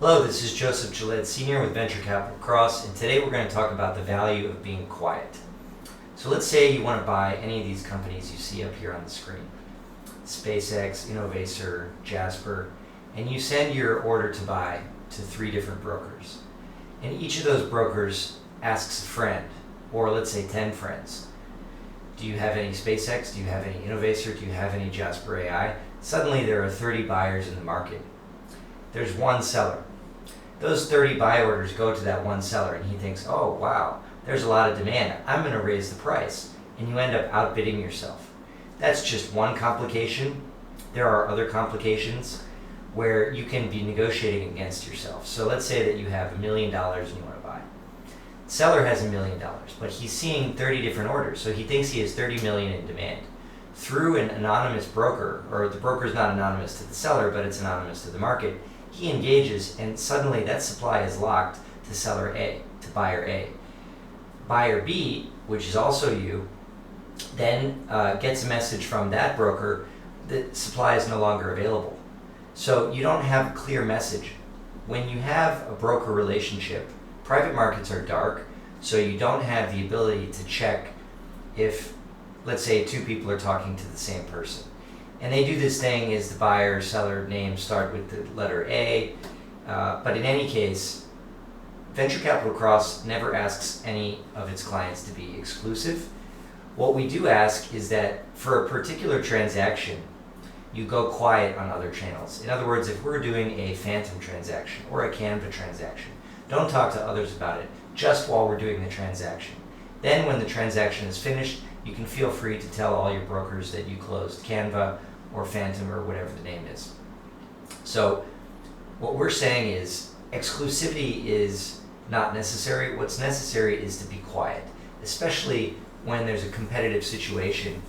Hello, this is Joseph Gillette Sr. with Venture Capital Cross, and today we're going to talk about the value of being quiet. So let's say you want to buy any of these companies you see up here on the screen. SpaceX, Innovacer, Jasper, and you send your order to buy to 3 different brokers. And each of those brokers asks a friend, or let's say 10 friends. Do you have any SpaceX? Do you have any Innovacer? Do you have any Jasper AI? Suddenly there are 30 buyers in the market. There's one seller. Those 30 buy orders go to that one seller and he thinks, oh wow, there's a lot of demand. I'm going to raise the price. And you end up outbidding yourself. That's just one complication. There are other complications where you can be negotiating against yourself. So let's say that you have $1 million and you want to buy. Seller has $1 million, but he's seeing 30 different orders. So he thinks he has 30 million in demand. Through an anonymous broker, or the broker is not anonymous to the seller, but it's anonymous to the market, he engages and suddenly that supply is locked to seller A, to buyer A. Buyer B, which is also you, then gets a message from that broker that supply is no longer available. So you don't have a clear message. When you have a broker relationship, private markets are dark, so you don't have the ability to check if, let's say, 2 people are talking to the same person. And they do this thing is the buyer seller names start with the letter A, but in any case, Venture Capital Cross never asks any of its clients to be exclusive. What we do ask is that for a particular transaction, you go quiet on other channels. In other words, if we're doing a phantom transaction or a Canva transaction, don't talk to others about it just while we're doing the transaction. Then when the transaction is finished, you can feel free to tell all your brokers that you closed Canva or Phantom or whatever the name is. So what we're saying is exclusivity is not necessary. What's necessary is to be quiet, especially when there's a competitive situation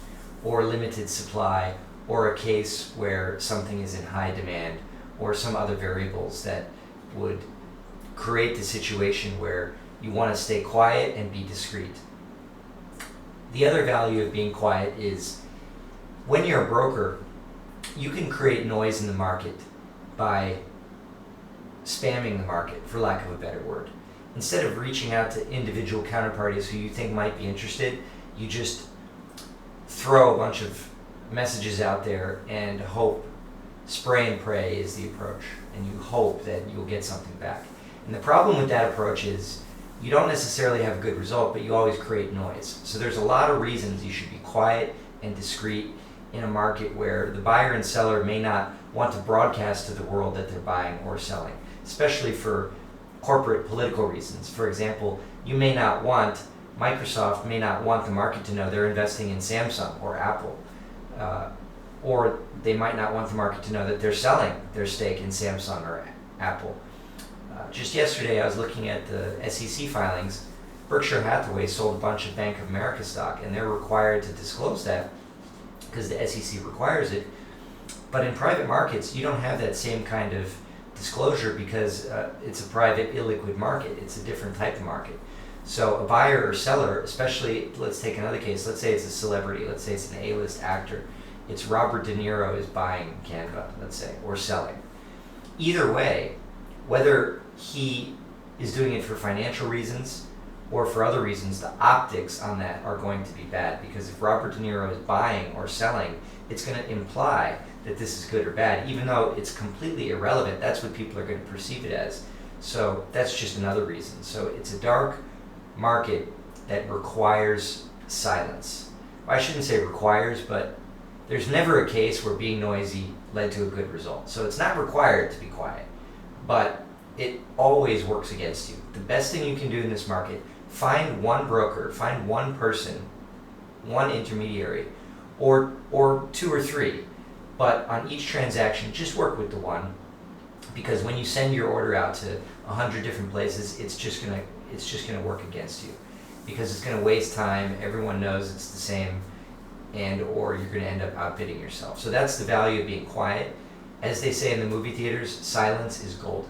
or limited supply or a case where something is in high demand or some other variables that would create the situation where you want to stay quiet and be discreet. The other value of being quiet is when you're a broker, you can create noise in the market by spamming the market, for lack of a better word. Instead of reaching out to individual counterparties who you think might be interested, you just throw a bunch of messages out there and hope, spray and pray is the approach, and you hope that you'll get something back. And the problem with that approach is you don't necessarily have a good result, but you always create noise. So there's a lot of reasons you should be quiet and discreet in a market where the buyer and seller may not want to broadcast to the world that they're buying or selling, especially for corporate political reasons. For example, Microsoft may not want the market to know they're investing in Samsung or Apple, or they might not want the market to know that they're selling their stake in Samsung or Apple. Just yesterday, I was looking at the SEC filings. Berkshire Hathaway sold a bunch of Bank of America stock, and they're required to disclose that because the SEC requires it. But in private markets, you don't have that same kind of disclosure because it's a private, illiquid market. It's a different type of market. So a buyer or seller, especially, let's take another case. Let's say it's a celebrity. Let's say it's an A-list actor. It's Robert De Niro is buying Canva, let's say, or selling. Either way, whether he is doing it for financial reasons or for other reasons, the optics on that are going to be bad, because if Robert De Niro is buying or selling, it's going to imply that this is good or bad, even though it's completely irrelevant. That's what people are going to perceive it as. So that's just another reason. So it's a dark market that requires silence. I shouldn't say requires, but there's never a case where being noisy led to a good result. So it's not required to be quiet, but it always works against you. The best thing you can do in this market, find one broker, find one person, one intermediary, or 2 or 3. But on each transaction, just work with the one, because when you send your order out to 100 different places, it's just gonna work against you, because it's gonna waste time. Everyone knows it's the same, or you're gonna end up outbidding yourself. So that's the value of being quiet. As they say in the movie theaters, silence is golden.